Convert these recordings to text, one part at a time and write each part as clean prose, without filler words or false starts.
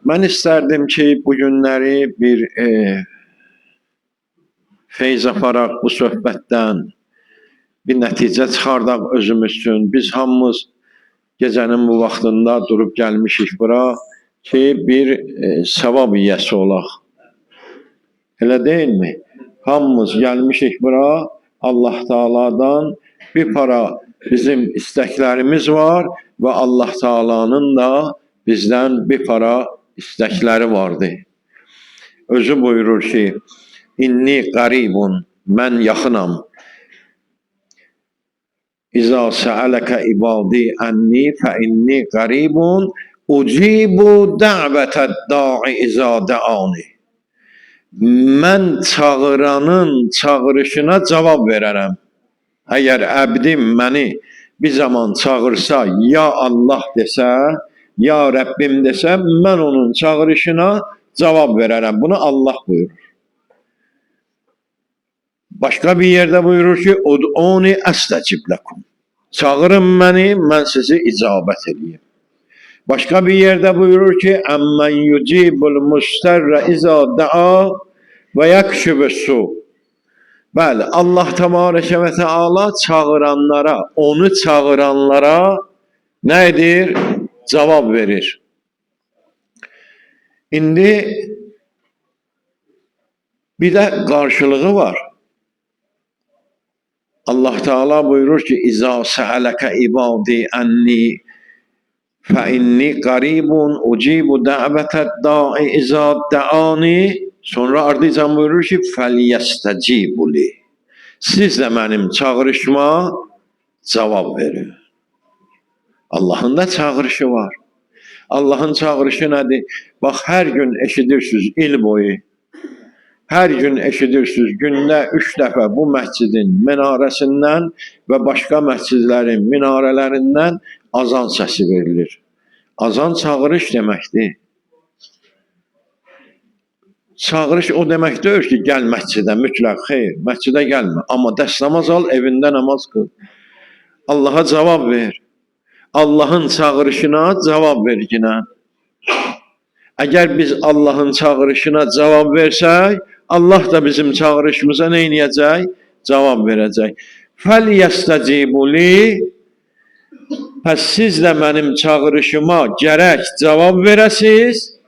Mən istərdim ki, bu günləri bir feyz aparaq bu söhbətdən, bir nəticə çıxardaq özümüz üçün. Biz hamımız gecənin bu vaxtında durub gəlmişik bura ki, bir savab yiyəsi olaq. Elə deyilmi? Hamımız gəlmişik bura, Allah Taala'dan bir para bizim istəklərimiz var və Allah Taala'nın da bizdən bir para istəkləri vardı. Özü buyurur ki, inni qaribun, mən yaxınam. İza səələkə ibadi ənni fə inni qaribun, ucibu dəvətəd da'i iza dəani. Mən çağıranın çağırışına cavab verərəm. Əgər əbdim məni bir zaman çağırsa, ya Allah desə, ya Rəbbim desə, mən onun çağırışına cavab verərəm. Bunu Allah buyurur. Başqa bir yerdə buyurur ki, ud'uni əstəcib ləkum. Çağırın məni, mən sizi icabət edeyim. Başqa bir yerdə buyurur ki, əmmən yucibul mustərrə izə də'a və yəkşübüssü. Bəli, Allah Təbarəkə və Teala çağıranlara, onu çağıranlara nə edir? Cavab verir. İndi bir də qarşılığı var. Allah Teala buyurur ki, İza səələkə ibadi ənni fə inni qaribun ucibu dəvətəd da'i izə dəani. Sonra ardıcan buyurur ki, fəlyəstəcibuli. Siz də mənim çağırışıma cavab verin. Allahın da çağırışı var. Allahın çağırışı nədir? Bax, hər gün eşidirsiniz il boyu. Hər gün eşidirsiniz, gündə 3 dəfə bu məscidin minarəsindən və başqa məscidlərin minarələrindən azan səsi verilir. Azan çağırış deməkdir. Çağırış o demək deyir ki, gəl məscidə, mütləq, xeyr, məscidə gəlmə. Amma dəst namaz al, evində namaz qıl. Allaha cavab ver. Allahın çağırışına cavab ver yine. Əgər biz Allahın çağırışına cavab versək, Allah da bizim çağırışımıza nə edəcək? Cavab verəcək. Fəlyəstəcibuli. Pəs siz də mənim çağırışıma gərək cavab verəsiz.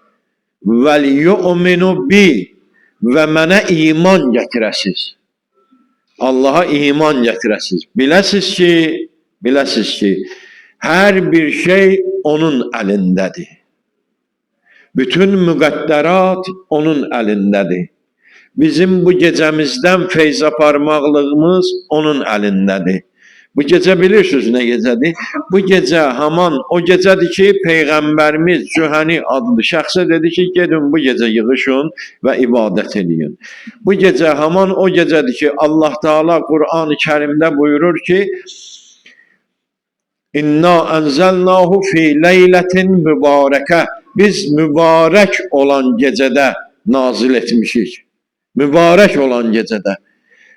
Vəl-yu'minu bi. Və mənə iman gətirəsiz. Allaha iman gətirəsiz. Biləsiz ki, hər bir şey onun əlindədir. Bütün müqəddərat onun əlindədir. Bizim bu gecəmizdən feyz aparmaqlığımız onun əlindədir. Bu gecə bilirsiniz nə gecədir? Bu gecə haman o gecədir ki, Peyğəmbərimiz Cühəni adlı şəxsə dedi ki, gedin bu gecə yığışın və ibadət edin. Bu gecə haman o gecədir ki, Allah Teala Qur'an-ı Kərimdə buyurur ki, İnna ənzəlnahu fi leylətin mübarəkə. Biz mübarək olan gecədə nazil etmişik. Mübarək olan gecədə.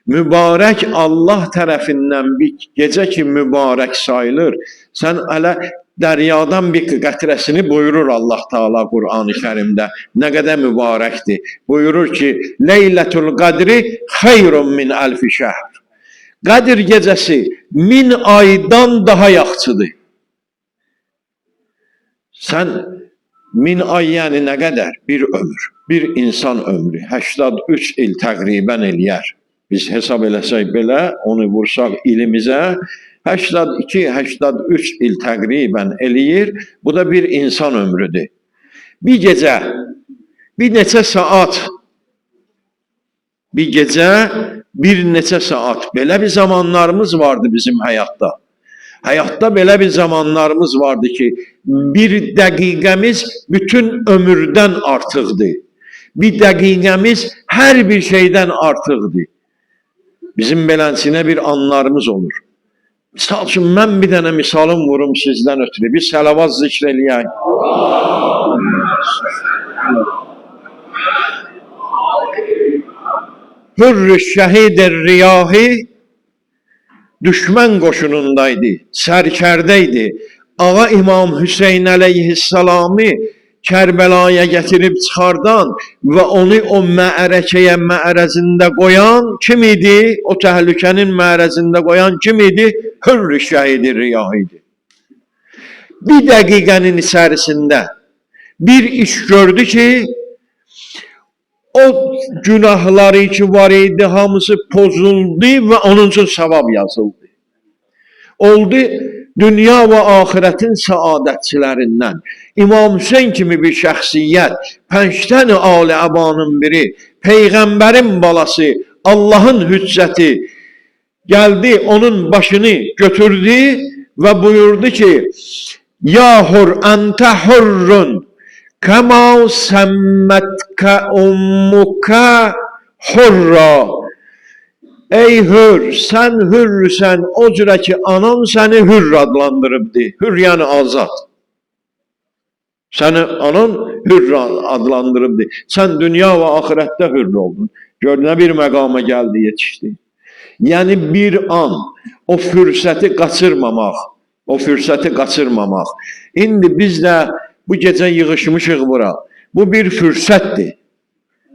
Mübarək Allah tərəfindən bir gecə ki, mübarək sayılır. Sən hələ dəryadan bir qətrəsini buyurur Allah Teala Qur'an-ı Kərimdə. Nə qədər mübarəkdir. Buyurur ki, Leylətul Qadri xeyrun min əlfi şəhr. Qədir gecəsi 1000 aydan daha yaxçıdır. Sən 1000 ay yəni nə qədər? Bir ömür, bir insan ömrü 83 il təqribən eləyər. Biz hesab eləsək belə, onu vursaq ilimizə 82-83 il təqribən eləyir. Bu da bir insan ömrüdür. Bir gecə, bir neçə saat, bir gecə, bir neçə saat. Belə bir zamanlarımız vardı bizim həyatda. Həyatda belə bir zamanlarımız vardı ki, bir dəqiqəmiz bütün ömürdən artıqdır. Bir dəqiqəmiz hər bir şeydən artıqdır. Bizim beləsinə bir anlarımız olur. Misal üçün, mən bir dənə misalım vurum sizdən ötürü. Bir səlavat zikr eləyək. Hürr-ü şəhid-i riyahi düşmən qoşunundaydı, sərkərdəydi. Ağa İmam Hüseyin əleyhisselamı Kərbəlaya gətirib çıxardan və onu o məərəkəyə məərəzində qoyan kim idi? O təhlükənin məərəzində qoyan kim idi? Hürr şəhidi Riyah idi. Bir dəqiqənin içərisində bir iş gördü ki, o günahları ki var idi, hamısı pozuldu və onun üçün savab yazıldı. Oldu dünya və axirətin səadətçilərindən. İmam Hüseyin kimi bir şəxsiyyət, Pənctəni Ali Əbanın biri, Peyğəmbərin balası, Allahın hüccəti gəldi, onun başını götürdü və buyurdu ki, Ya hur ente hurrun kema semmetka ummuka hurra. Ey hür, sen hürrüsən, o cürə ki, anan səni hürr adlandırıbdı. Hürr yəni azad. Səni anan hürr adlandırıbdı. Sən dünya və axirətdə hürr oldun. Gör, nə bir məqama gəldi, yetişdi. Yəni bir an o fürsəti qaçırmamaq. O fürsəti qaçırmamaq. İndi biz də bu gecə yığışmışıq bura. Bu bir fürsətdir.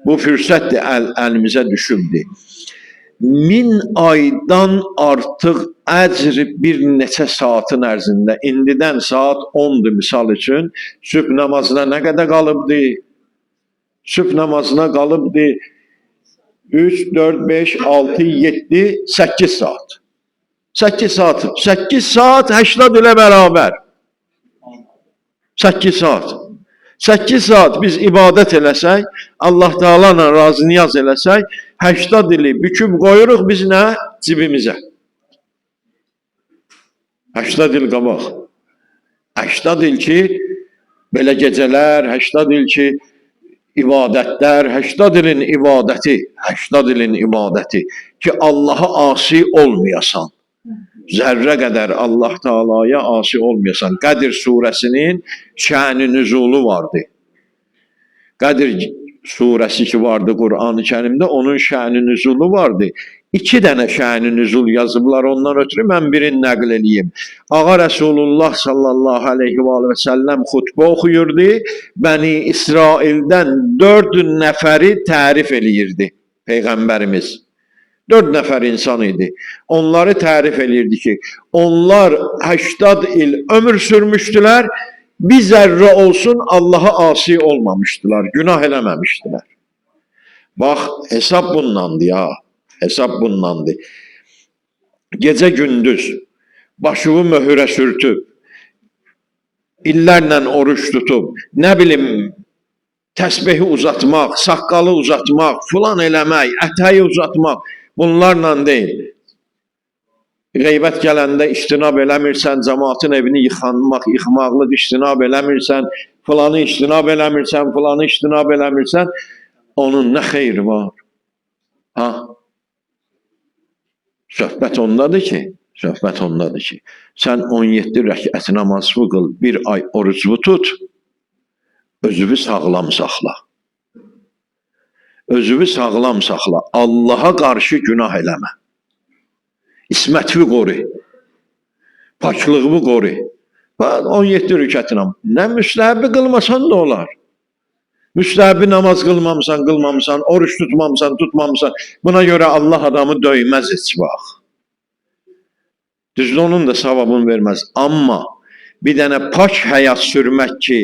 Bu fürsətdir, əlimizə düşübdür. 1000 aydan artıq əcr bir neçə saatın ərzində. İndidən saat 10'dur misal üçün. Sübh namazına nə qədər qalıbdı? Sübh namazına qalıbdı 3, 4, 5, 6, 7, 8 saat. 8 saat. 8 saat 80 ilə bərabər. 8 saat. 8 saat biz ibadət eləsək, Allah Teala'la razı niyaz eləsək, 80 ili büküb qoyuruq biz nə? Cibimizə. 80 il qabaq. 80 il ki, belə gecələr, 80 il ki, ibadətlər, 80 ilin ibadəti, 80 ilin ibadəti ki, Allah'a asi olmayasan. Zərrə qədər Allah Teala'ya asi olmayasan. Qədir surəsinin şə'n-i nüzulu vardı. Qədir surəsi ki vardı Qur'an-ı Kərimdə, onun şə'n-i nüzulu vardı. 2 dənə şə'n-i nüzul yazıblar, ondan ötürü mən birini nəql edeyim. Ağa Resulullah sallallahu aleyhi və səlləm xutbə oxuyurdu. Bəni İsraildən 4 nəfəri tərif eləyirdi Peyğəmbərimiz. 4 nəfər insan idi. Onları tərif eləyirdi ki, onlar 80 il ömür sürmüşdülər, bir zərrə olsun Allah'a asi olmamışdılar, günah eləməmişdilər. Bax, hesab bundandı ya, hesab bundandı. Gecə gündüz başımı möhürə sürtüb, illərlə oruç tutub, nə bilim, təsbehi uzatmaq, saqqalı uzatmaq, filan eləmək, ətəyi uzatmaq, bunlarla deyil. Qeybət gələndə iştinab eləmirsən, cəmaatın evini yıxmaqlıq iştinab eləmirsən, filanı iştinab eləmirsən, filanı iştinab eləmirsən, onun nə xeyri var? Ha? Söhbət ondadır ki, sən 17 rəkət namazı qıl, bir ay orucunu tut, özünü sağlam saxla. Özünü sağlam saxla. Allah'a qarşı günah eləmə. İsmətini qoru. Paklığını qoru. 17 rükət namaz. Nə müstəhəbi qılmasan da olar. Müstəhəbi namaz qılmamısan, oruç tutmamısan. Buna görə Allah adamı döyməz heç vaxt. Düzdür, onun da savabını verməz. Amma bir dənə pak həyat sürmək ki,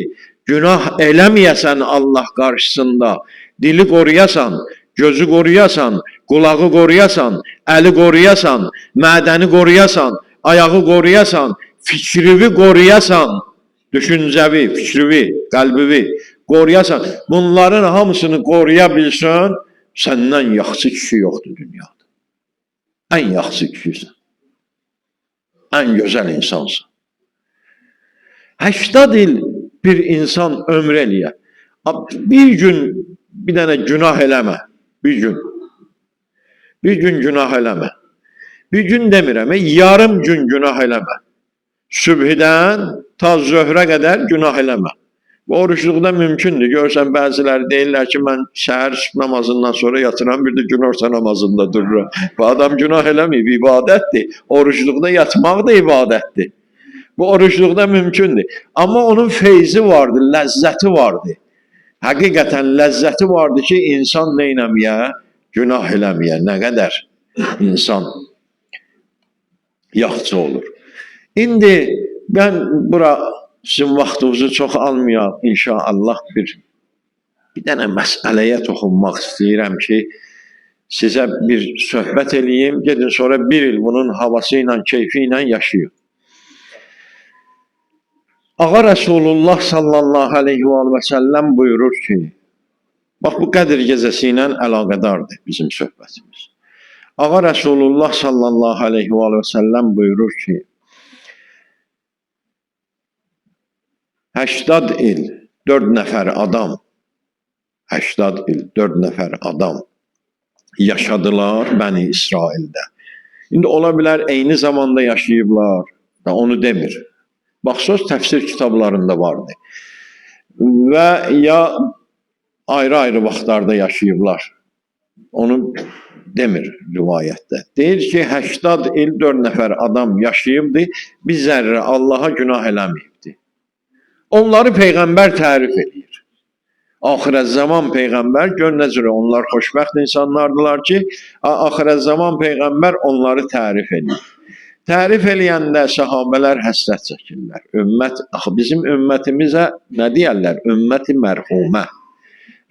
günah eləməyəsən Allah qarşısında, dili qoruyasan, gözü qoruyasan, qulağı qoruyasan, əli qoruyasan, mədəni qoruyasan, ayağı qoruyasan, fikrini qoruyasan, düşüncəvi, fikrini, qəlbivi qoruyasan, bunların hamısını qoruya bilsən, səndən yaxşı kişi yoxdur dünyada. Ən yaxşı kişisən. Ən gözəl insansın. 80 il bir insan ömür eləyə. Bir gün bir dənə günah eləmə. Bir gün günah eləmə. Bir gün demirəm, yarım gün günah eləmə. Sübhdən ta zöhrə qədər günah eləmə. Bu oruçluqda mümkündür. Görsən bəziləri deyirlər ki, mən şəhər namazından sonra yatıram, bir də günorta namazında dururam. Bu adam günah eləməyib, ibadətdir. Oruçluqda yatmaq da ibadətdir. Bu oruçluqda mümkündür. Amma onun feyzi vardı, ləzzəti vardı. Həqiqətən ləzzəti vardı ki, insan nə eləməyə? Günah eləməyə. Nə qədər insan yaxşı olur. İndi mən bura sizin vaxtınızı çox almayaq. İnşallah bir dənə məsələyə toxunmaq istəyirəm ki, sizə bir söhbət eləyim. Gedin sonra bir il bunun havası ilə, keyfi ilə yaşayın. Ağa Resulullah sallallahu aleyhi ve sellem buyurur ki, bak bu Qədir gecəsi ilə əlaqədardır bizim söhbətimiz. Ağa Resulullah sallallahu aleyhi ve sellem buyurur ki, 80 il 4 nəfər adam 80 il 4 nəfər adam yaşadılar Bəni İsraildə. İndi ola bilər eyni zamanda yaşayıblar da onu demir. Bax, söz təfsir kitablarında vardı. Və ya ayrı-ayrı vaxtlarda yaşayıblar. Onu demir rivayətdə. Deyir ki, 80 il 4 nəfər adam yaşayıbdı, bir zərrə Allaha günah eləməyibdi. Onları Peyğəmbər tərif edir. Axirət zaman Peyğəmbər, gör nə cürə onlar xoşbəxt insanlardılar ki, axirət zaman Peyğəmbər onları tərif edir. Tərif eləyəndə sahabələr həsrət çəkirlər. Ümmət, axı bizim ümmətimizə nə deyərlər? Ümməti mərhumə,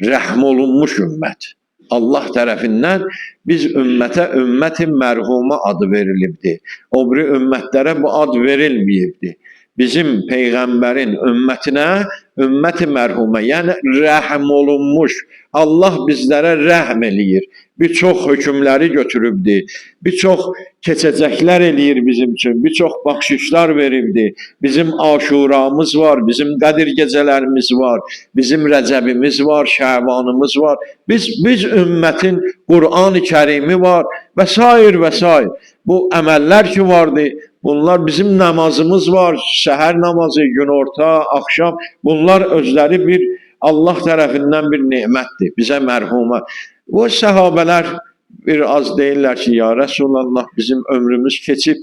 rəhm olunmuş ümmət. Allah tərəfindən biz ümmətə ümməti mərhumə adı verilibdi. O biri ümmətlərə bu ad verilməyibdi. Bizim Peyğəmbərin ümmətinə ümməti mərhumə, yəni rəhm olunmuş. Allah bizlərə rəhm eləyir. Bir çox hökmləri götürübdi. Bir çox keçəcəklər eləyir bizim üçün. Bir çox baxşişlar veribdi. Bizim Aşuramız var, bizim Qədir gecələrimiz var, bizim Rəcəbimiz var, Şəbanımız var. Biz ümmətin Qur'an-ı Kərimi var və sair və sair. Bu əməllər ki vardı, bunlar bizim namazımız var, səhər namazı, günorta, axşam. Bunlar özləri bir Allah tərəfindən bir nemətdir, bizə mərhumə. O səhabələr bir az deyirlər ki, ya Resulallah bizim ömrümüz keçib,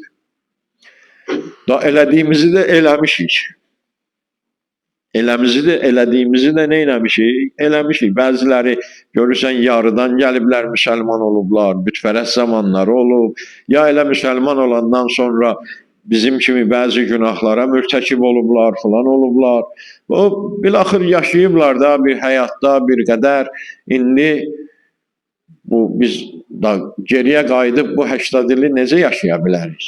da elədiyimizi də eləmişik. Elədiyimizi də nə eləmişik? Eləmişik. Bəziləri görürsən yarıdan gəliblər, müsəlman olublar, bütpərəst zamanları olub, ya elə müsəlman olandan sonra bizim kimi bəzi günahlara mürtəkib olublar, falan olublar. O, bilaxır yaşayıblar da bir həyatda bir qədər. İndi biz da geriyə qayıdıb bu 80 ili necə yaşaya bilərik?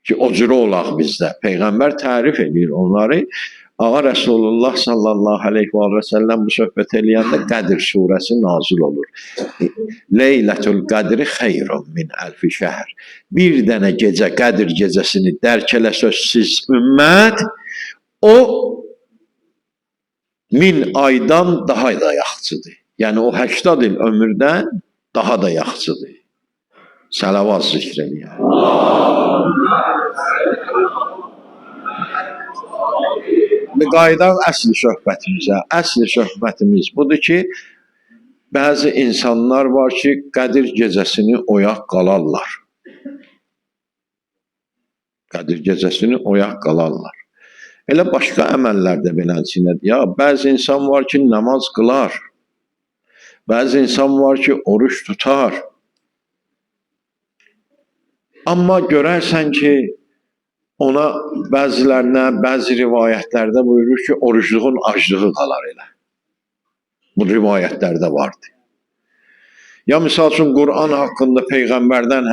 Ki, o cürə olaq bizdə. Peyğəmbər tərif edir onları. Ağa Resulullah sallallahu aleyhi ve sellem bu söhbət eləyəndə Qədir surəsi nazil olur. Leylətul qədri xeyrun min əlfi şəhər. Bir dənə gecə Qədir gecəsini dərk eləsəz siz ümmət, o 1000 aydan daha da yaxşıdır. Yəni o 80 il ömürdən daha da yaxşıdır. Salavat zikr eləyək. Qayıdaq əsli söhbətimizə. Əsli söhbətimiz budur ki, bəzi insanlar var ki, Qədir gecəsini oyaq qalarlar. Qədir gecəsini oyaq qalarlar. Elə başqa əməllərdə beləsinədir. Ya, bəzi insan var ki, namaz qılar. Bəzi insan var ki, oruç tutar. Amma görərsən ki, ona bəzilərinə, bəzi rivayətlərdə buyurur ki, orucluğun aclığı qalar elə. Bu rivayətlərdə vardı. Ya misal üçün Qur'an haqqında Peyğəmbərdən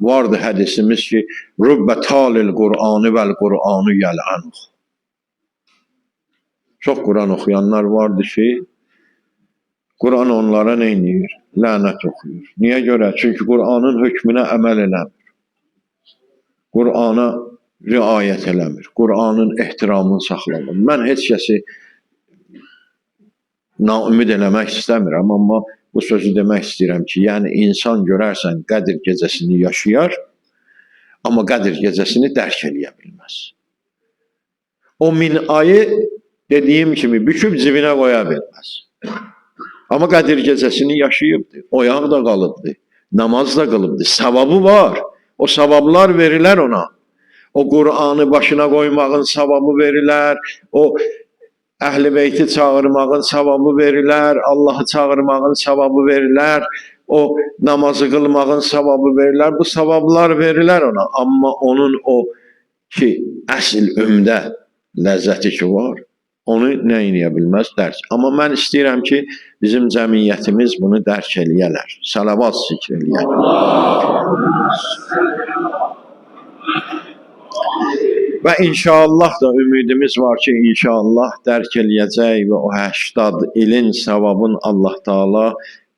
vardı hədisimiz ki, Rübbə talil Qur'anı vəl Qur'anı yəl'anuh. Çox Qur'an oxuyanlar vardı ki, Qur'an onlara nə edir? Lənət oxuyur. Niyə görə? Çünki Qur'anın hökmünə əməl eləmir. Qur'ana riayət eləmir. Qur'anın ehtiramını saxlamır. Mən heç kəsi naümid eləmək istəmirəm, amma bu sözü demək istəyirəm ki, yəni insan görərsən Qədir gecəsini yaşayar, amma Qədir gecəsini dərk eləyə bilməz. O 1000 ayı dediyim kimi büküb cibinə qoya bilməz. Amma Qədir gecəsini yaşayıbdır, oyaq da qalıbdır, namaz da qılıbdır, savabı var. O savablar verilər ona. O Qur'anı başına qoymağın savabı verilər. O Əhl-i Beyti çağırmağın savabı verilər. Allahı çağırmağın savabı verilər. O namazı qılmağın savabı verilər. Bu savablar verilər ona. Amma onun o ki əsl ümdə ləzzəti ki var, onu nə eləyə bilməz? Dərk. Amma mən istəyirəm ki, bizim cəmiyyətimiz bunu dərk eləyələr. Salavat zikr eləyər. Və inşallah da ümidimiz var ki, inşallah dərk eləyəcək və o 80 ilin savabın Allah Taala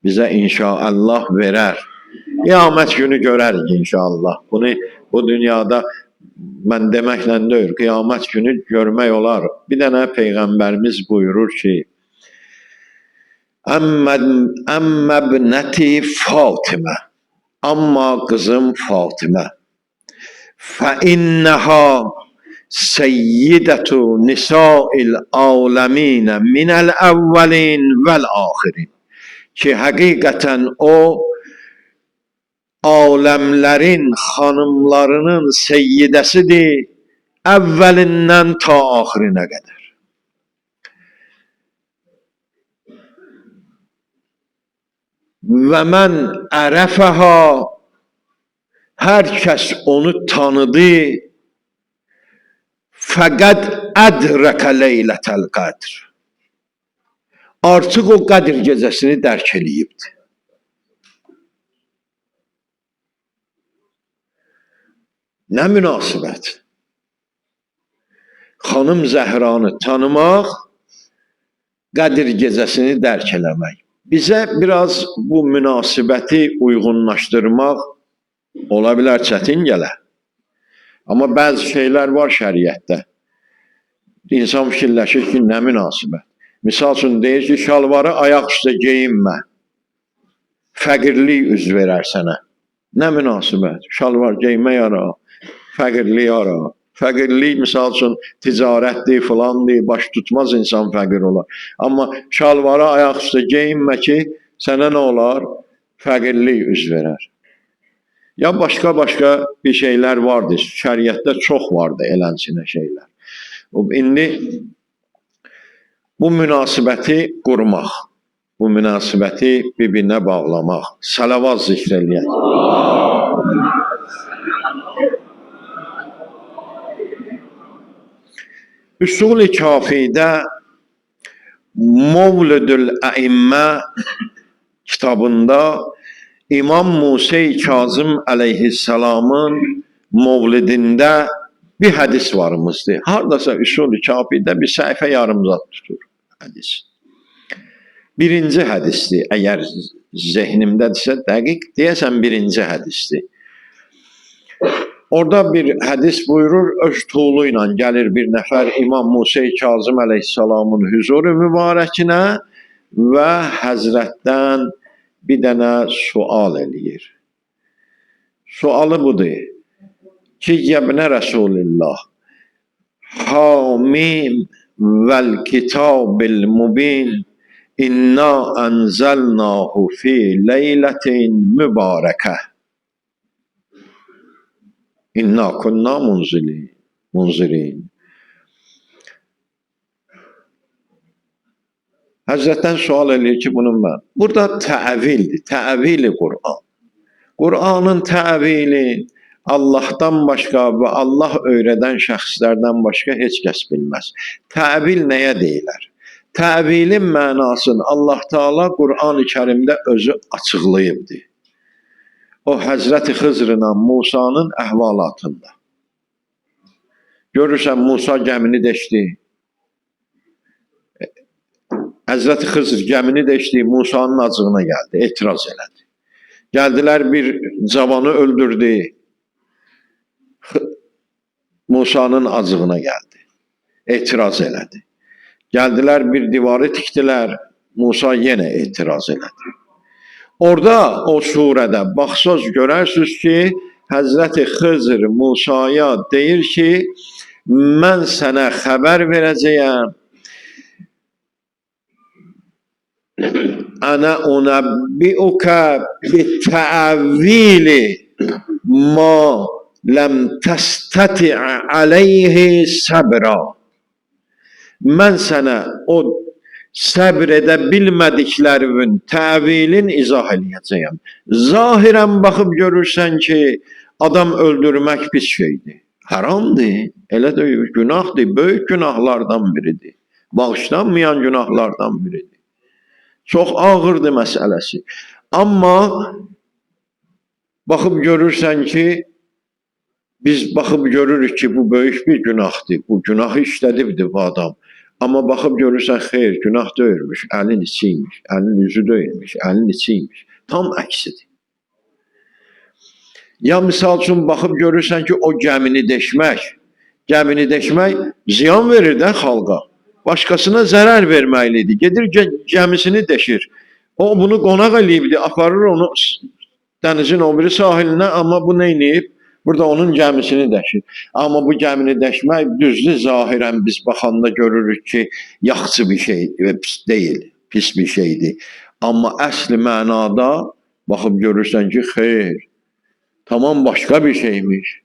bizə inşallah verər. Qiyamət günü görərik inşallah. Bunu bu dünyada mən deməklə deyil, qiyamət günü görmək olar. Bir dənə Peyğəmbərimiz buyurur ki, Əmmə ibnəti Fatimə, amma qızım Fatimə, فإنها سيدة نساء العالمين من الأولين والآخرين ki həqiqətən o aləmlərin xanımlarının seyyidəsidir əvvəlindən ta axirinə qədər. Və mən ərəfəha, hər kəs onu tanıdı, fəqəd ədrəkə leylətəl qədr. Artıq o Qədr gecəsini dərk eləyibdir. Nə münasibət? Xanım Zəhranı tanımaq, Qədr gecəsini dərk eləmək. Bizə biraz bu münasibəti uyğunlaşdırmaq ola bilər çətin gələ. Amma bəzi şeylər var şəriətdə. İnsan fikirləşir ki, nə münasibət. Misal üçün deyir ki, şalvarı ayaq üstə geyinmə. Fəqirlik üz verər sənə. Nə münasibət. Şalvar geyinmə yara, fəqirlik yara. Fəqirlik misal üçün ticarətdir, filandır, baş tutmaz insan fəqir olar. Amma şalvarı ayaq üstə geyinmə ki, sənə nə olar? Fəqirlik üz verər. Ya başqa bir şeylər vardır. Şəriətdə çox vardır elənsinə şeylər. İndi bu münasibəti qurmaq, bu münasibəti bir-birinə bağlamaq, salavat zikr eləyək. Üsul-i Kafidə Mevlüdül Əimmə kitabında İmam Musa-i Kazım əleyhissalamın mevlidində bir hədis varımızdır. Hardasa Üsul-i Kafidə bir səhifə yarımzat tutur hədis. Birinci hədisdir. Əgər zehnimdədirsə dəqiq deyəsən birinci hədisdir. Orada bir hədis buyurur, öz tuğlu ilə gəlir bir nəfər İmam Musa-i Kazım əleyhissalamın hüzuru mübarəkinə və Həzrətdən bir dənə sual eləyir. Sualı budur ki, yəbnə Rəsulillah, Hamim vəl kitabil mubin, inna ənzəlnahu fi leylətin mübarəkə. İnna kunna munzirin. Həzrətdən sual eləyir ki, bunun mən. Burada təvildir, təvili Qur'an. Qur'anın təvili Allahdan başqa və Allah öyrədən şəxslərdən başqa heç kəs bilməz. Təvil nəyə deyilər? Təvilin mənasını Allah Taala Qur'an-ı Kərimdə özü açıqlayıbdır. O Həzrəti Xızrla Musanın əhvalatında. Görürsən Musa gəmini deşdi. Həzrəti Xızr gəmini deşdi, Musanın acığına gəldi, etiraz elədi. Gəldilər bir cavanı öldürdü. Musanın acığına gəldi. Etiraz elədi. Gəldilər bir divarı tikdilər. Musa yenə etiraz elədi. Orada o surədə baxsaz görərsiniz ki, Həzrəti Xızr Musaya deyir ki, mən sənə xəbər verəcəyəm. Ana unabbi'uka bi ta'vili ma ləm təstəti' aleyhi səbra. Mən sənə o səbr edə bilmədiklərimin təvilin izah eləyəcəyəm. Zahirən baxıb görürsən ki, adam öldürmək pis şeydir. Haramdır, elə deyil, günahdır, böyük günahlardan biridir. Bağışlanmayan günahlardan biridir. Çox ağırdır məsələsi. Amma baxıb görürsən ki, biz baxıb görürük ki, bu böyük bir günahdır. Bu günahı işlədibdir bu adam. Amma baxıb görürsən, xeyr, günah deyilmiş, əlin içiymiş, əlin yüzü deyilmiş, əlin içiymiş. Tam əksidir. Ya misal üçün baxıb görürsən ki, o gəmini deşmək ziyan verir də xalqa. Başqasına zərər verməklidir. Gedir gəmisini deşir. O bunu qonaq eləyibdi, aparır onu dənizin o biri sahilinə, amma bu nə eləyib? Burada onun gəmisini deşir. Amma bu gəmini deşmək düzdür, zahirən biz baxanda görürük ki, yaxşı bir şeydir və pis deyil, pis bir şeydir. Amma əsli mənada baxıb görürsən ki, xeyr, tamam başqa bir şeymiş.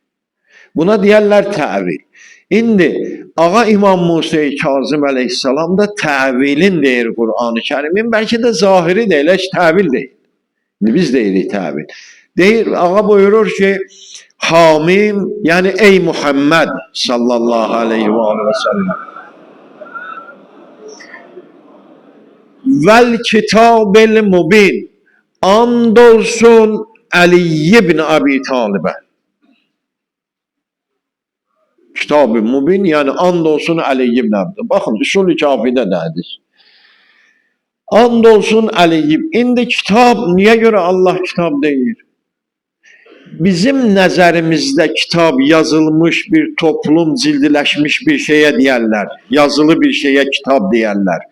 Buna deyərlər təvil. İndi Ağa İmam Musa Kazım əleyhissalam da təvilin deyir Qur'an-ı Kərimin. Bəlkə də zahiri deyil, heç təvil deyil. Biz deyirik təvil. Deyir, ağa buyurur ki, Hamim, yəni ey Muhammed sallallahu aleyhi və səlləm. Vel kitabil mubin, and olsun Ali ibn Abi Talib'e. Kitab-ı Mubin, yani and olsun Ali ibn Abi Talib'e. Bakın, usul-i kafide dədir. And olsun Ali ibn. İndi kitab, niye göre Allah kitab deyir? Bizim nəzərimizdə kitab yazılmış bir toplum, cildiləşmiş bir şeyə deyərlər. Yazılı bir şeyə kitab deyərlər.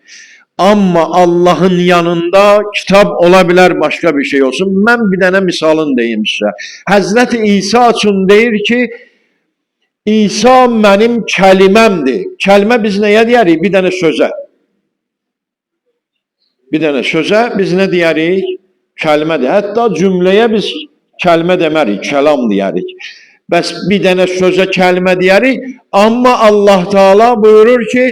Amma Allahın yanında kitab ola bilər, başqa bir şey olsun. Mən bir dənə misalını deyim sizə. Həzrəti İsa üçün deyir ki, İsa mənim kəliməmdir. Kəlmə biz nəyə deyərik? Bir dənə sözə. Bir dənə sözə biz nə deyərik? Kəlmədir. Hətta cümləyə biz kəlmə demərik, kəlam deyərik. Bəs bir dənə sözə kəlmə deyərik, amma Allah Teala buyurur ki,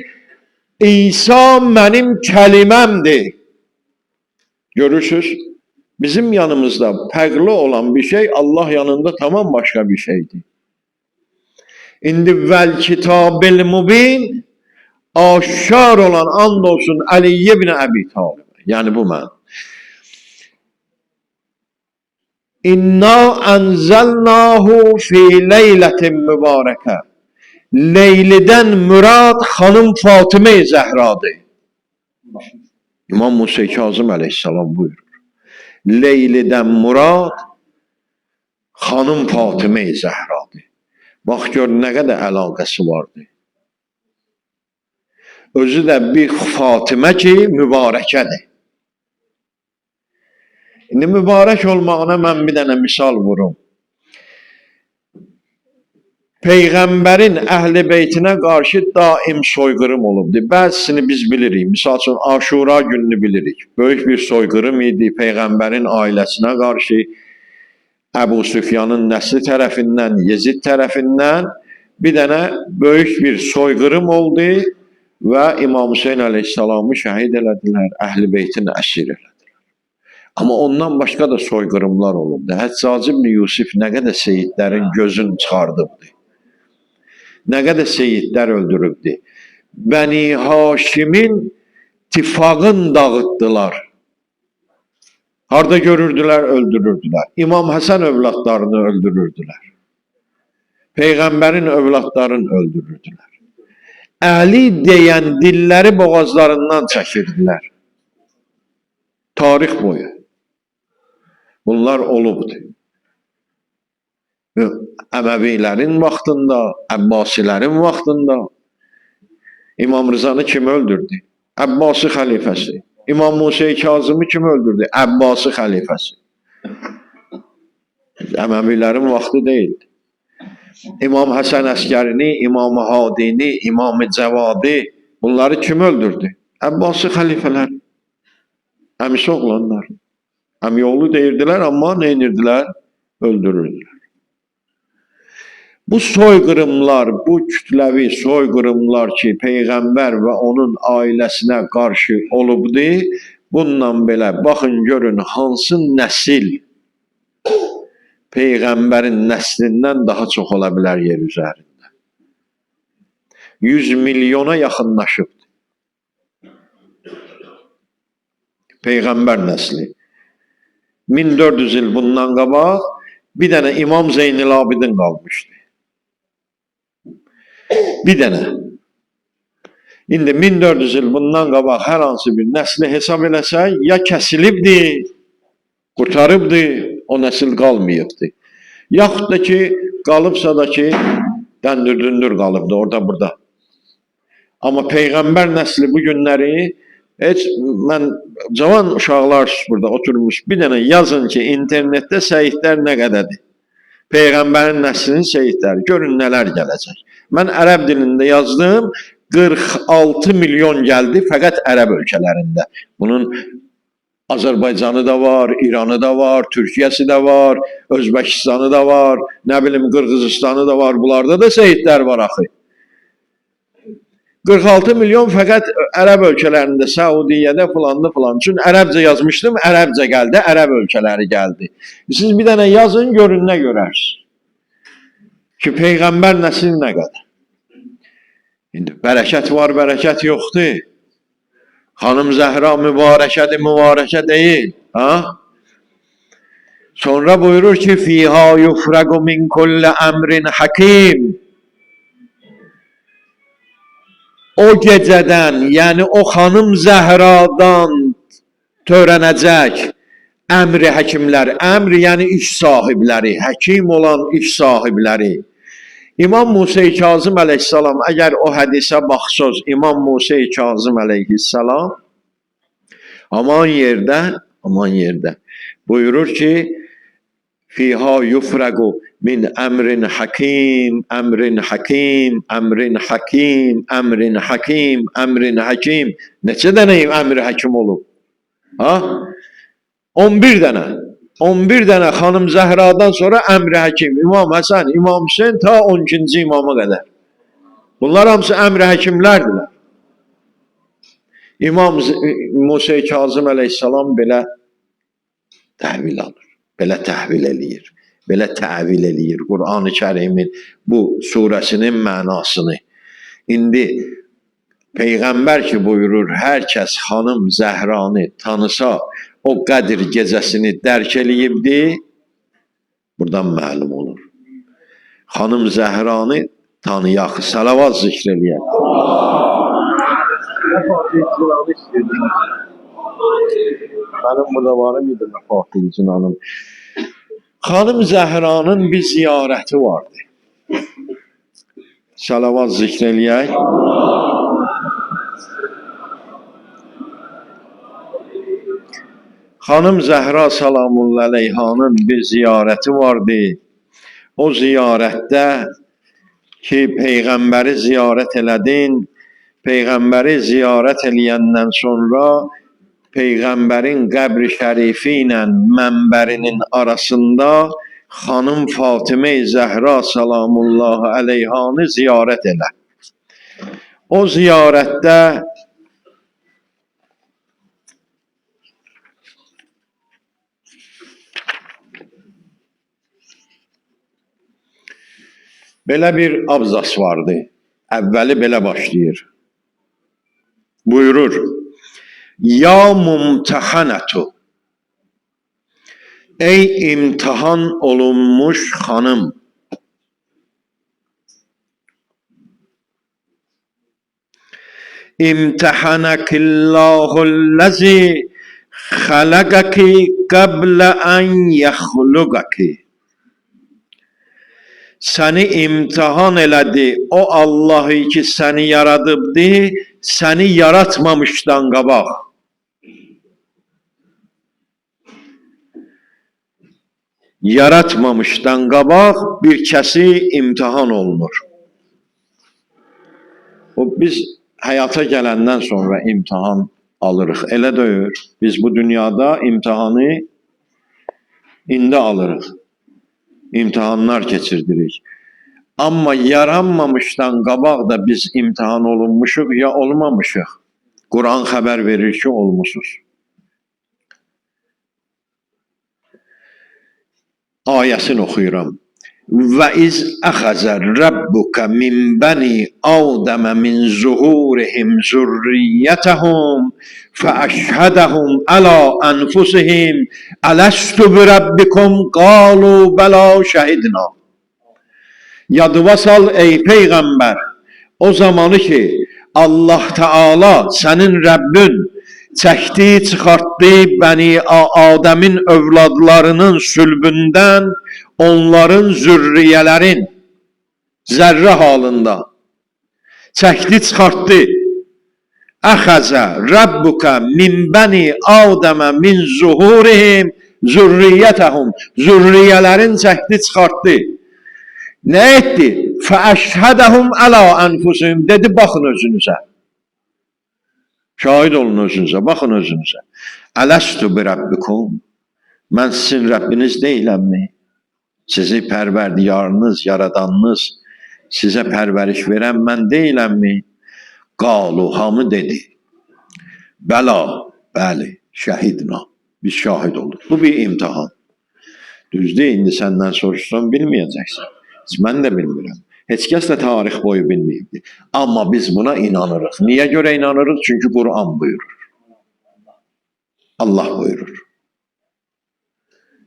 İsa mənim kəliməmdir. Görürsünüz, bizim yanımızda fərqli olan bir şey, Allah yanında tamam başqa bir şeydir. İndi vel kitabil mubin, aşkar olan and olsun Ali ibn Abi Talib. Yəni bu mən. İnna enzelnahu fi leyletin mübareke. Leyli'den mürad hanım Fatıma-i Zehra'dır. İmam Musa Kazım aleyhisselam buyurur. Leyli'den mürad hanım Fatıma-i Zehra'dır. Bax gör nə qədər əlaqəsi vardı. Özü də bir Fatıma ki mübarəkədir. İndi mübarək olmağına mən bir dənə misal vurum. Peyğəmbərin əhl-i beytinə qarşı daim soyqırım olubdur. Bəzisini biz bilirik. Misal üçün Aşura gününü bilirik. Böyük bir soyqırım idi Peyğəmbərin ailəsinə qarşı. Əbu Süfyanın nəsli tərəfindən, Yezid tərəfindən bir dənə böyük bir soyqırım oldu və İmam Hüseyin əleyhissalamı şəhid elədilər, əhl-i beytin əsir elədilər. Amma ondan başqa da soyqırımlar olubdu. Həccac ibn Yusuf nə qədər seyidlərin gözünü çıxardıbdı. Nə qədər seyidlər öldürübdü. Bəni Haşimin tifaqın dağıtdılar. Harda görürdülər, öldürürdülər. İmam Həsən övladlarını öldürürdülər. Peyğəmbərin övladlarını öldürürdülər. Əli deyən dilləri boğazlarından çəkirdilər. Tarix boyu. Bunlar olubdu. Əməvilərin vaxtında, Əbbasilərin vaxtında İmam Rızanı kim öldürdü? Əbbasi xəlifəsi. İmam Musa Kazımı kim öldürdü? Əbbasi xəlifəsi. Əməvilərin vaxtı deyildi. İmam Həsən Əskərini, İmam Hadini, İmam Cəvadi bunları kim öldürdü? Əbbasi xəlifələr. Əmisi oğlanlar. Əmi oğlu deyirdilər, amma nə edirdilər? Öldürürdülər. Bu soyqırımlar, bu kütləvi soyqırımlar ki, Peyğəmbər və onun ailəsinə qarşı olubdu, bundan belə baxın görün hansı nəsil Peyğəmbərin nəslindən daha çox ola bilər yer üzərində. 100 milyona yaxınlaşıbdır. Peyğəmbər nəsli. 1400 il bundan qabaq bir dənə İmam Zeynil Abidin qalmışdı. Bir dənə. İndi 1400 il bundan qabaq hər hansı bir nəsli hesab eləsək, ya kəsilibdi, qurtarıbdı, o nəsil qalmayıbdı. Yaxud da ki, qalıbsa da ki, dəndir-dündür qalıbdı orada burada. Amma Peyğəmbər nəsli bu günləri heç mən cavan uşaqlar burada oturmuş bir dənə yazın ki, internetdə səyidlər nə qədədir? Peyğəmbərin nəslinin səyidləri. Görün nələr gələcək. Mən ərəb dilində yazdım, 46 milyon gəldi fəqət ərəb ölkələrində. Bunun Azərbaycanı da var, İranı da var, Türkiyəsi də var, Özbəkistanı da var, nə bilim Qırğızistanı da var. Bunlarda da səyidlər var axı. 46 milyon fəqət ərəb ölkələrində, Səudiyyədə filanlı filan. Çünki ərəbcə yazmışdım, ərəbcə gəldi, ərəb ölkələri gəldi. Siz bir dənə yazın, görün nə görərsiniz. Ki, Peyğəmbər nəsil nə qədər? İndi bərəkət var, bərəkət yoxdur. Xanım Zəhra mübarəkədir, mübarəkə deyil. Ha? Sonra buyurur ki, Fīhā yufraqu min kulli əmrin hakim. O gecədən, yəni o xanım Zəhradan törənəcək əmri həkimlər, əmri yəni iş sahibləri, həkim olan iş sahibləri. İmam Musa-i Kazım əleyhissalam, əgər o hədisə baxsız, İmam Musa-i Kazım əleyhissalam aman yerdə buyurur ki, Fīhā yufraqu min əmrin hakim, əmrin hakim, əmrin hakim, əmrin hakim, əmrin hakim. Neçə dənə əmri hakim olub? Ha? 11 dənə. 11 dənə xanım Zəhradan sonra əmri hakim. İmam Həsən, İmam Hüseyin ta 12-ci imama qədər. Bunlar hamısı əmri həkimlərdirlər. İmam Musa-i Kazım əleyhissalam belə təhvil alır. Belə təhvil eləyir. Belə təvil eləyir Qur'an-ı Kərimin bu surəsinin mənasını. İndi Peyğəmbər ki buyurur, hər kəs xanım Zəhranı tanısa, o Qədir gecəsini dərk eləyibdi, buradan məlum olur. Xanım Zəhranı tanıyaq, salavat zikr eləyək. Mənim burada varım idi Fatih Cinanım. Xanım Zəhranın bir ziyarəti vardı. Salavat zikr eləyək. Xanım Zəhra salamullah əleyhanın bir ziyarəti vardı. O ziyarətdə ki, Peyğəmbəri ziyarət elədin, Peyğəmbəri ziyarət eləyəndən sonra Peyğəmbərin qəbri şərifi ilə mənbərinin arasında xanım Fatimə-i Zəhra salamullah əleyhanı ziyarət elə. O ziyarətdə belə bir abzas vardı. Əvvəli belə başlayır. Buyurur, Ya mumtahanatu, ey imtihan olunmuş xanım, İmtihanakillahul-lezi xalaqaki qabla an yaxlugaki. Səni imtihan elədi, o Allahı ki səni yaradıbdı, səni yaratmamışdan qabaq. Yaratmamışdan qabaq bir kəsi imtihan olunur. O biz həyata gələndən sonra imtihan alırıq. Elə deyir. Biz bu dünyada imtihanı indi alırıq. İmtihanlar keçirdirik. Amma yaranmamışdan qabaq da biz imtihan olunmuşuq ya olmamışıq. Quran xəbər verir ki, olmuşuz. Ayəsini oxuyuram. Və iz əxəzə rabbuka min bani Adəmə min zuhurihim zurriyyətəhum fəəşhədəhum əla ənfusihim ələstü bi rabbikum qalu bəla şəhidna. Yadıva sal ey Peyğəmbər, o zamanı ki Allah Teala sənin Rəbbin çəkdi, çıxartdı Bəni Adəmin övladlarının sülbündən onların zürriyələrin zərrə halında çəkdi, çıxartdı. Əxəzə Rabbuka min bəni Adəmə min zuhurihim zürriyyətəhum, zürriyələrin çəkdi, çıxartdı. Nə etdi? Fəəşhədəhum əla ənfusihim, dedi baxın özünüzə. Şahid olun özünüzə, baxın özünüzə. Ələstü bi rabbikum, mən sizin Rəbbiniz deyiləmmi? Sizi pərvərdigarınız, yaradanınız, sizə pərvəriş verən mən deyiləmmi? Qalu, hamı dedi. Bəla, bəli, şəhidna, biz şahid olduq. Bu bir imtihan. Düzdür, indi səndən soruşsam bilməyəcəksən. Mən də bilmirəm. Heç kəs də tarix boyu bilməyibdir. Amma biz buna inanırıq. Niyə görə inanırıq? Çünki Quran buyurur. Allah buyurur.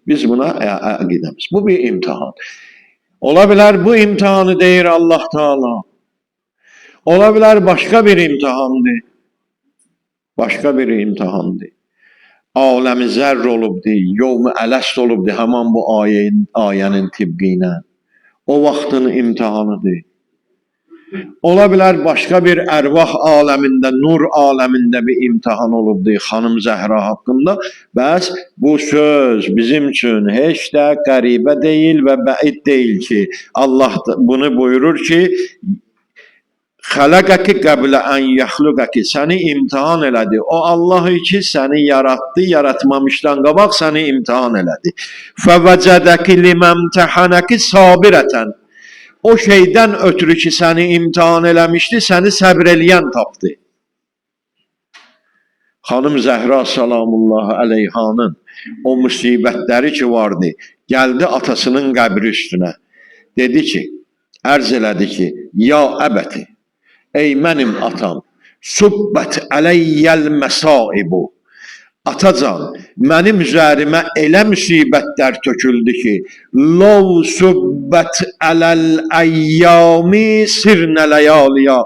Biz buna əqidəmiz. Bu bir imtihan. Ola bilər bu imtihanı deyir Allah Teala. Ola bilər başqa bir imtihandır. Başqa bir imtihandır. Aləmi zərr olubdur, yevmi ələst olubdur həman bu ayənin tibqinə. O vaxtın imtihanıdır. Ola bilər başqa bir ərvah aləmində, nur aləmində bir imtihan olubdur xanım Zəhra haqqında. Bəs bu söz bizim üçün heç də qəribə deyil və bəid deyil ki, Allah bunu buyurur ki, xələqəki qəblə ən yəxluqəki, səni imtihan elədi. O Allah ki, səni yaratdı, yaratmamışdan qabaq səni imtihan elədi. Fəvəcədəki liməmtəhənəki sabirətən, o şeydən ötürü ki, səni imtihan eləmişdi, səni səbr eləyən tapdı. Xanım Zəhra salamullahi əleyhanın o müsibətləri ki vardı, gəldi atasının qəbri üstünə. Dedi ki, ərz elədi ki, ya əbəti, ey mənim atam, subbət ələyyəl məsaibu. Atacan, mənim üzərimə elə müsibətlər töküldü ki, lov subbət ələl əyyami sirnə ləyaliya.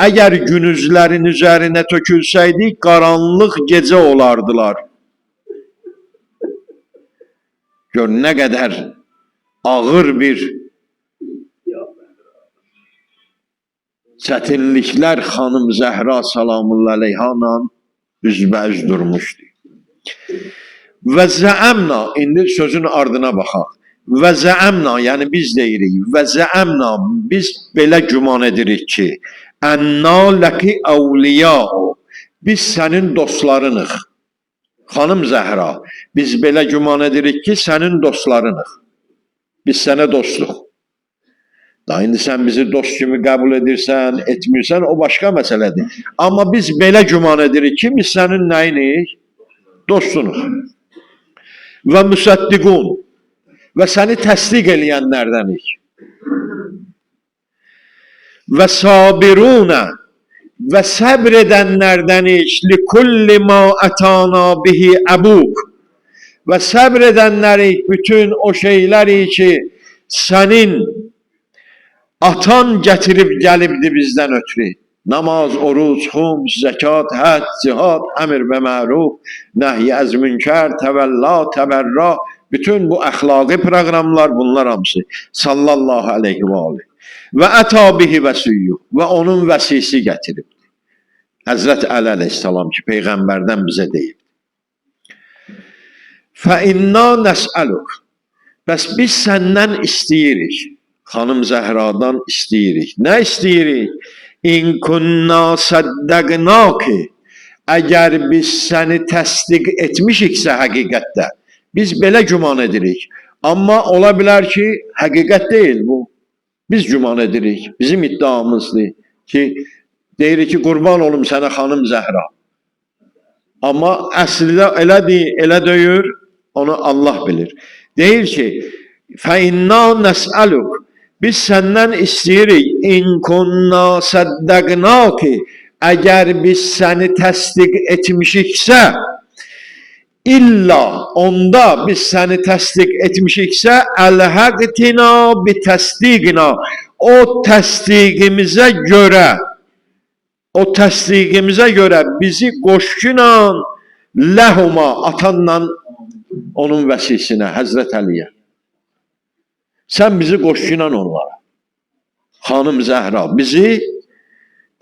Əgər günüzlərin üzərinə tökülsəydi, qaranlıq gecə olardılar. Gör, nə qədər ağır bir çətinliklər xanım Zəhra salamullahi əleyhanla üzbəüz durmuşdu. Və zəəmna, indi sözün ardına baxaq. Və zəəmna, yəni biz deyirik, və zəəmna, biz belə güman edirik ki, ənna ləki əvliyəu, biz sənin dostlarınıq. Xanım Zəhra, biz belə güman edirik ki, sənin dostlarınıq. Biz sənə dostuq. Da indi sən bizi dost kimi qəbul edirsən, etmirsən, o başqa məsələdir. Amma biz belə güman edirik ki, biz sənin nəyinik? Dostunuz. Və müsəddiqun, və səni təsdiq eləyənlərdənik. Və sabirunə, və səbr edənlərdənik. Likulli ma ətana bihi əbuk, və səbr edənlərik bütün o şeyləri ki, sənin atan gətirib gəlibdi bizdən ötürü. Namaz, oruc, xums, zəkat, həcc, cihad, əmr və məruf, nəhyi əz münkər, təvəlla, təbərra, bütün bu əxlaqi proqramlar bunlar hamısı. Sallallahu aleyhi və aleyhi. Və əta bihi vəsiyyü, və onun vəsisi gətiribdi. Həzrət Əli əleyhissalam ki, Peyğəmbərdən bizə deyib. Fə inna nəsəluk, bəs biz səndən istəyirik, xanım Zəhradan istəyirik. Nə istəyirik? İn kunna səddəqnaki, əgər biz səni təsdiq etmişiksə həqiqətdə, biz belə güman edirik. Amma ola bilər ki, həqiqət deyil bu. Biz güman edirik, bizim iddiamızdır ki, deyirik ki, qurban olum sənə xanım Zəhra. Amma əslində elədir, elə deyir, onu Allah bilir. Deyir ki, فَاِنَّا نَسْأَلُكَ biz səndən istəyirik, in kunna səddəqnaki, əgər biz səni təsdiq etmişiksə, illa onda biz səni təsdiq etmişiksə, əlhəqtina bi təsdiqina, o təsdiqimizə görə bizi qoşquyla ləhuma, atanla onun vəsisinə, Həzrət Əliyə. Sən bizi qoşquyla onlara. Xanım Zəhra bizi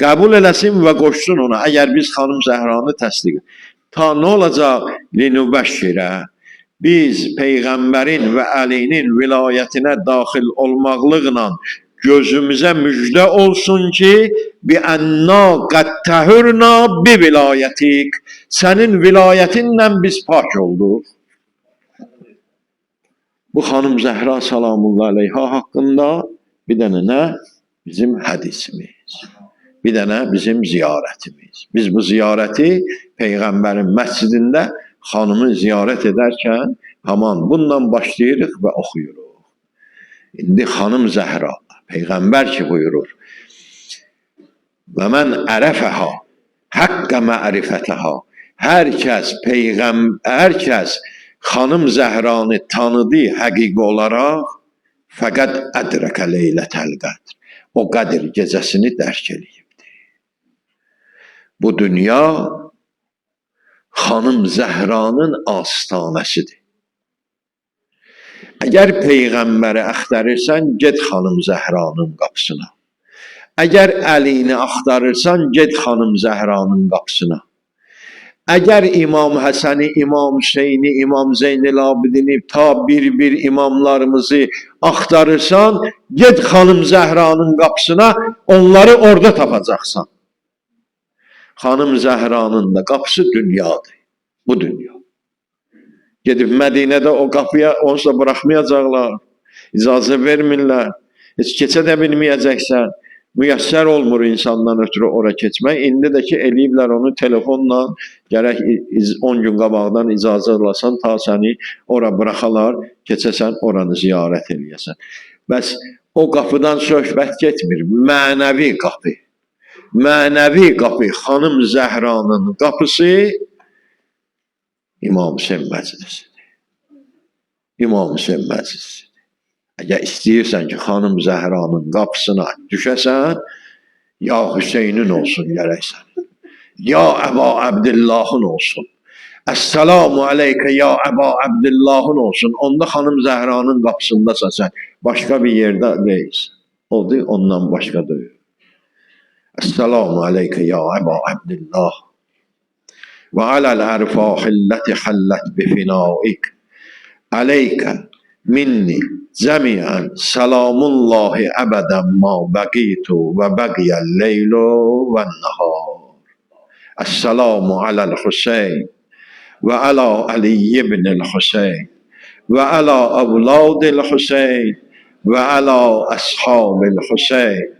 qəbul eləsin və qoşsun ona, əgər biz xanım Zəhranı təsdiq edin. Ta nə olacaq? Linübəşşirə. Biz Peyğəmbərin və Əlinin vilayətinə daxil olmaqlıqla gözümüzə müjdə olsun ki, bi ənna qəd təhürna bi vilayətik. Sənin vilayətinlə biz pak olduq. Bu xanım Zəhra salamullah aleyha haqqında bir dənə nə? Bizim hədisimiz. Bir dənə bizim ziyarətimiz. Biz bu ziyarəti Peyğəmbərin məscidində xanımı ziyarət edərkən haman bundan başlayırıq və oxuyuruq. İndi xanım Zəhra, Peyğəmbər ki buyurur, və mən ərəfəhə həqqə mərifətəhə, hər kəs xanım Zəhranı tanıdı həqiqi olaraq, fəqət ədrəkə leylətəl qədr, o qədr gecəsini dərk eləyibdir. Bu dünya xanım Zəhranın astanəsidir. Əgər Peyğəmbəri axtarırsan, get xanım Zəhranın qapısına. Əgər Əlini axtarırsan, get xanım Zəhranın qapısına. Əgər İmam Həsəni, İmam Hüseyni, İmam Zeynəl Abidini, ta bir imamlarımızı axtarırsan, get xanım Zəhranın qapısına, onları orada tapacaqsan. Xanım Zəhranın da qapısı dünyadır, bu dünya. Gedib Mədinədə o qapıya onsuz da buraxmayacaqlar, icazə vermirlər, heç keçə də bilməyəcəksən. Müyəssər olmur insandan ötürü ora keçmək. İndi də ki, eləyiblər onu telefonla, gərək 10 gün qabaqdan icazə alasan, ta səni ora buraxalar, keçəsən, oranı ziyarət eləyəsən. Bəs o qapıdan söhbət getmir, mənəvi qapı. Mənəvi qapı, xanım Zəhranın qapısı İmam Hüseyin məclisidir. İmam Hüseyin məclisidir. Əgər istəyirsən ki, xanım Zəhranın qapısına düşəsən, ya Hüseynin olsun gərəksən, ya Əba Əbdillahın olsun, Əssalamu aleykə ya Əba Əbdillahın olsun, onda xanım Zəhranın qapısındasan sən, başqa bir yerdə deyilsən. Oldu, ondan başqa deyil. Əssalamu aleykə ya Əba Əbdillah və aləl ərfahilləti xəllət bifinaik aleykə minni cəmiən salamullahi əbədən ma bəqitu və bəqiyyəl leylu və nəhar. Əssalamu aləl Hüseyin və əla Əli ibnil Hüseyin və əla əvladil Hüseyin və əla əshabil Hüseyin.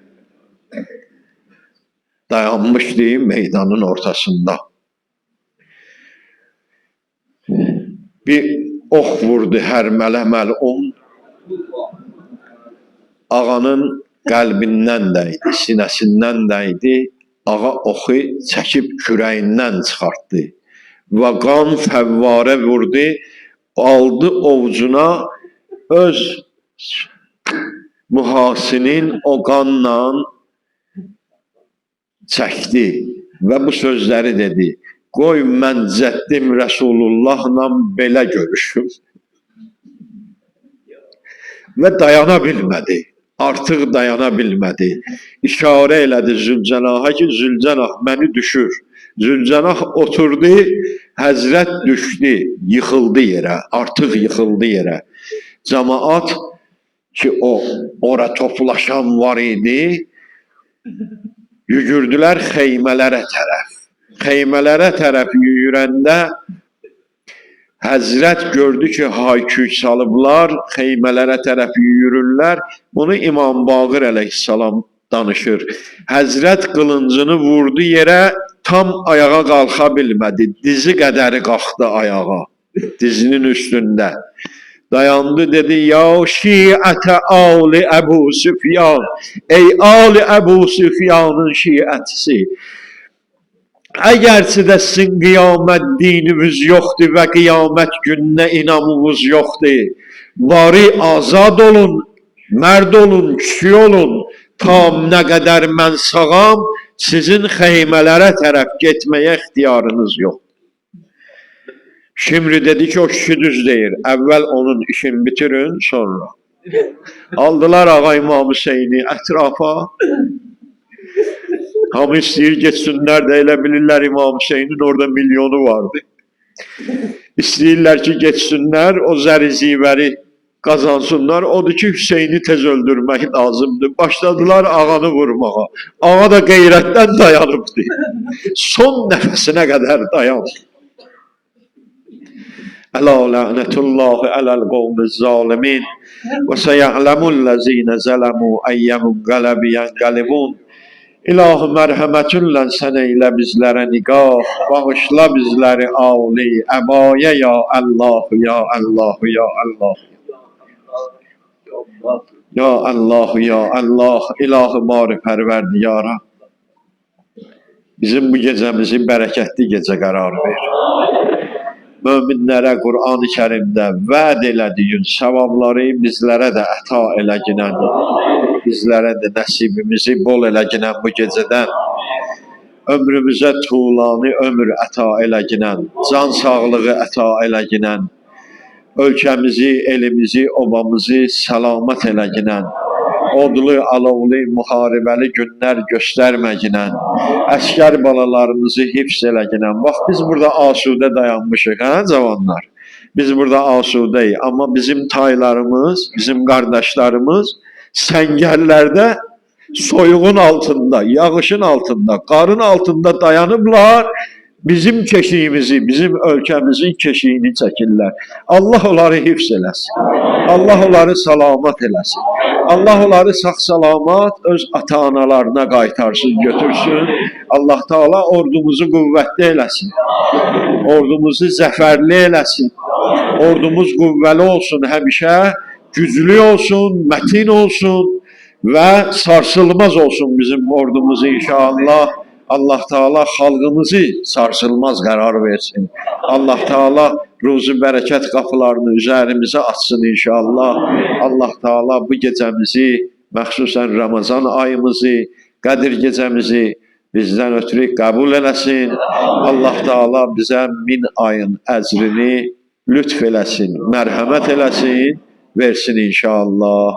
Dayanmışdı meydanın ortasında. Bir ox vurdu hərməl-əməl ağanın qəlbindən dəydi, sinəsindən dəydi, ağa oxu çəkib kürəyindən çıxartdı və qan fəvvarə vurdu, aldı ovucuna öz mühasinin o qanla çəkdi və bu sözləri dedi, qoy mən cəddim Rəsulullahla belə görüşüm. Və dayana bilmədi, artıq dayana bilmədi. İşarə elədi Zülcənaha ki, Zülcənah məni düşür. Zülcənah oturdu, Həzrət düşdü, yıxıldı yerə, artıq yıxıldı yerə. Cəmaat ki, ora toplaşan var idi, yügürdülər xeymələrə tərəf. Xeymələrə tərəf yüyürəndə Həzrət gördü ki, hay-küy salıblar, xeymələrə tərəf yürürlər. Bunu İmam Baqir əleyhissalam danışır. Həzrət qılıncını vurdu yerə, tam ayağa qalxa bilmədi. Dizi qədəri qalxdı ayağa, dizinin üstündə. Dayandı dedi, ya şiətə ali Əbu Süfyan, ey ali Əbu Süfyanın şiətisi. Əgərçi də sizin qiyamət dininiz yoxdur və qiyamət gününə inamınız yoxdur, bari azad olun, mərd olun, kişi olun, tam nə qədər mən sağam, sizin xeymələrə tərəf getməyə ixtiyarınız yoxdur. Şimdi dedi ki, o kişi düz deyir, əvvəl onun işini bitirin, sonra. Aldılar Ağa İmam Hüseyni ətrafa, hamı istəyir geçsinlər də elə bilirlər İmam Hüseynin orada milyonu vardı. İstəyirlər ki, geçsinlər, o zəri-zivəri qazansınlar. Odur ki, Hüseyni tez öldürmək lazımdır. Başladılar ağanı vurmağa. Ağa da qeyrətdən dayanıbdı. Son nəfəsinə qədər dayanıb. Əla lənətullahi ələl qovmiz zalimin və səyələmullezine zələmu əyyəmun qələbiyən qəlibun. İlahi mərhəmətünlə sən eylə bizlərə niqah, bağışla bizləri ali, əbaya ya Allah, ya Allah, ya Allah. Ya Allah, ya Allah, İlahi bari pərverdiyara. Bizim bu gecəmizi bərəkətli gecə qərar ver. Möminlərə Qur'an-ı Kərimdə vəd elədiyin savabları bizlərə də əta eləginən, bizlərə də nəsibimizi bol eləginən bu gecədən, ömrümüzə tuğlanı ömür əta eləginən, can sağlığı əta eləginən, ölkəmizi, elimizi, obamızı səlamət eləginən, odlu, alovlu, müharibəli günlər göstərməginən, əskər balalarımızı hifz eləginən. Bax, biz burada asudə dayanmışıq, hə cavanlar? Biz burada asudəyik, amma bizim taylarımız, bizim qardaşlarımız səngərlərdə soyuğun altında, yağışın altında, qarın altında dayanıblar, bizim keşiyimizi, bizim ölkəmizin keşiyini çəkirlər. Allah onları hifz eləsin. Allah onları salamat eləsin. Allah onları sağ-salamat öz ata-analarına qaytarsın, götürsün. Allah Teala ordumuzu qüvvətli eləsin. Ordumuzu zəfərli eləsin. Ordumuz qüvvəli olsun həmişə, güclü olsun, mətin olsun və sarsılmaz olsun bizim ordumuz inşallah. Allah Teala xalqımızı sarsılmaz qərar versin. Allah Teala ruzi bərəkət qapılarını üzərimizə açsın inşallah. Allah Teala bu gecəmizi, məxsusən Ramazan ayımızı, Qədir gecəmizi bizdən ötürü qəbul eləsin. Allah Teala bizə 1000 ayın əcrini lütf eləsin, mərhəmət eləsin, versin inşallah.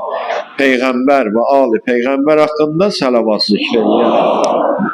Peyğəmbər və ali Peyğəmbər haqqında salavat zikr eyləyək.